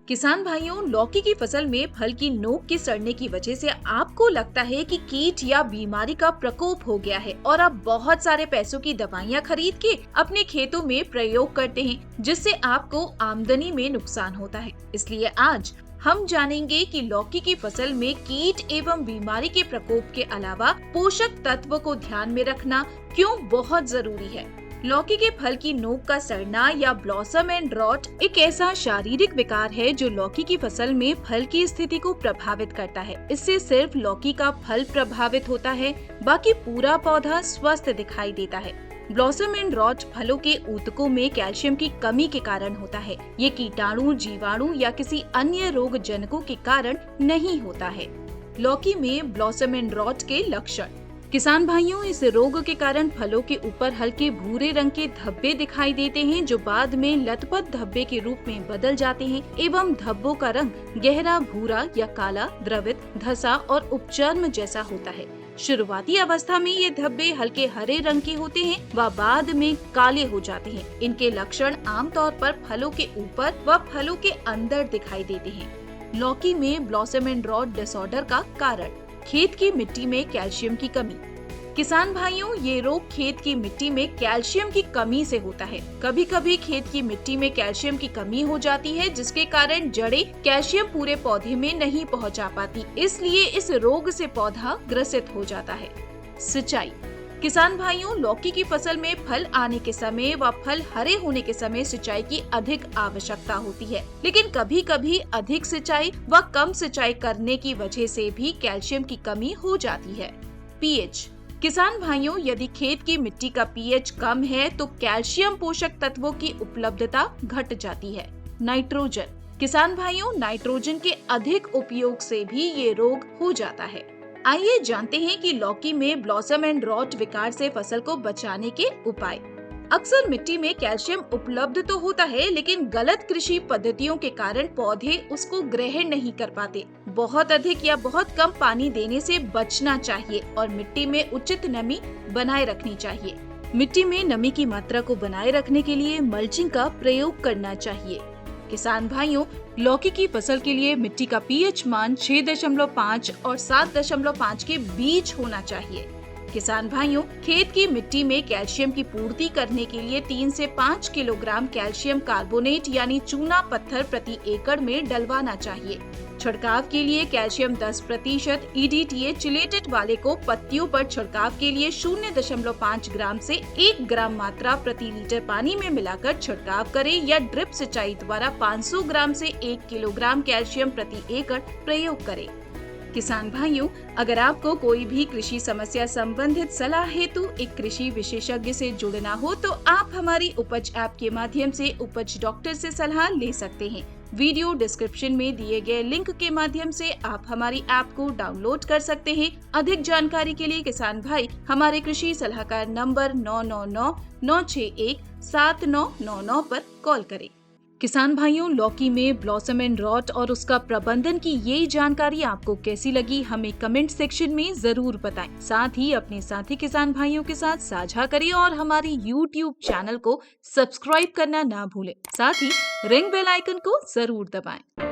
किसान भाइयों, लौकी की फसल में फल की नोक के सड़ने की वजह से आपको लगता है कि कीट या बीमारी का प्रकोप हो गया है और आप बहुत सारे पैसों की दवाइयाँ खरीद के अपने खेतों में प्रयोग करते हैं, जिससे आपको आमदनी में नुकसान होता है। इसलिए आज हम जानेंगे कि लौकी की फसल में कीट एवं बीमारी के प्रकोप के अलावा पोषक तत्व को ध्यान में रखना क्यों बहुत जरूरी है। लौकी के फल की नोक का सड़ना या ब्लॉसम एंड रॉट एक ऐसा शारीरिक विकार है जो लौकी की फसल में फल की स्थिति को प्रभावित करता है। इससे सिर्फ लौकी का फल प्रभावित होता है, बाकी पूरा पौधा स्वस्थ दिखाई देता है। ब्लॉसम एंड रॉट फलों के ऊतकों में कैल्शियम की कमी के कारण होता है। ये कीटाणु, जीवाणु या किसी अन्य रोग जनकों के कारण नहीं होता है। लौकी में ब्लॉसम एंड रॉट के लक्षण। किसान भाइयों, इस रोग के कारण फलों के ऊपर हल्के भूरे रंग के धब्बे दिखाई देते हैं, जो बाद में लतपत धब्बे के रूप में बदल जाते हैं एवं धब्बों का रंग गहरा भूरा या काला, द्रवित, धसा और उपचर्म जैसा होता है। शुरुआती अवस्था में ये धब्बे हल्के हरे रंग के होते हैं व बाद में काले हो जाते हैं। इनके लक्षण आमतौर पर फलों के ऊपर व फलों के अंदर दिखाई देते हैं। लौकी में ब्लॉसम एंड रॉट डिसऑर्डर का कारण। खेत की मिट्टी में कैल्शियम की कमी। किसान भाइयों, ये रोग खेत की मिट्टी में कैल्शियम की कमी से होता है। कभी कभी खेत की मिट्टी में कैल्शियम की कमी हो जाती है, जिसके कारण जड़ें कैल्शियम पूरे पौधे में नहीं पहुंचा पाती। इसलिए इस रोग से पौधा ग्रसित हो जाता है। सिंचाई। किसान भाइयों, लौकी की फसल में फल आने के समय व फल हरे होने के समय सिंचाई की अधिक आवश्यकता होती है, लेकिन कभी कभी अधिक सिंचाई व कम सिंचाई करने की वजह से भी कैल्शियम की कमी हो जाती है। पीएच। किसान भाइयों, यदि खेत की मिट्टी का पीएच कम है तो कैल्शियम पोषक तत्वों की उपलब्धता घट जाती है। नाइट्रोजन। किसान भाइयों, नाइट्रोजन के अधिक उपयोग से भी ये रोग हो जाता है। आइए जानते हैं कि लौकी में ब्लॉसम एंड रॉट विकार से फसल को बचाने के उपाय। अक्सर मिट्टी में कैल्शियम उपलब्ध तो होता है, लेकिन गलत कृषि पद्धतियों के कारण पौधे उसको ग्रहण नहीं कर पाते। बहुत अधिक या बहुत कम पानी देने से बचना चाहिए और मिट्टी में उचित नमी बनाए रखनी चाहिए। मिट्टी में नमी की मात्रा को बनाए रखने के लिए मल्चिंग का प्रयोग करना चाहिए। किसान भाइयों, लौकी की फसल के लिए मिट्टी का पीएच मान 6.5 और 7.5 के बीच होना चाहिए। किसान भाइयों, खेत की मिट्टी में कैल्शियम की पूर्ति करने के लिए 3 से 5 किलोग्राम कैल्शियम कार्बोनेट यानी चूना पत्थर प्रति एकड़ में डलवाना चाहिए। छिड़काव के लिए कैल्शियम 10% EDTA चिलेटेड वाले को पत्तियों पर छिड़काव के लिए 0.5 ग्राम से 1 ग्राम मात्रा प्रति लीटर पानी में मिलाकर छिड़काव करें या ड्रिप सिंचाई द्वारा 500 ग्राम से 1 किलोग्राम कैल्शियम प्रति एकड़ प्रयोग करें। किसान भाइयों, अगर आपको कोई भी कृषि समस्या संबंधित सलाह हेतु एक कृषि विशेषज्ञ से जुड़ना हो तो आप हमारी उपज ऐप के माध्यम से उपज डॉक्टर से सलाह ले सकते हैं। वीडियो डिस्क्रिप्शन में दिए गए लिंक के माध्यम से आप हमारी ऐप को डाउनलोड कर सकते हैं। अधिक जानकारी के लिए किसान भाई हमारे कृषि सलाहकार नंबर 9999617999 पर कॉल करें। किसान भाइयों, लौकी में ब्लॉसम एंड रॉट और उसका प्रबंधन की ये जानकारी आपको कैसी लगी, हमें कमेंट सेक्शन में जरूर बताएं। साथ ही अपने साथी किसान भाइयों के साथ साझा करें और हमारी YouTube चैनल को सब्सक्राइब करना ना भूलें। साथ ही रिंग बेल आइकन को जरूर दबाएं।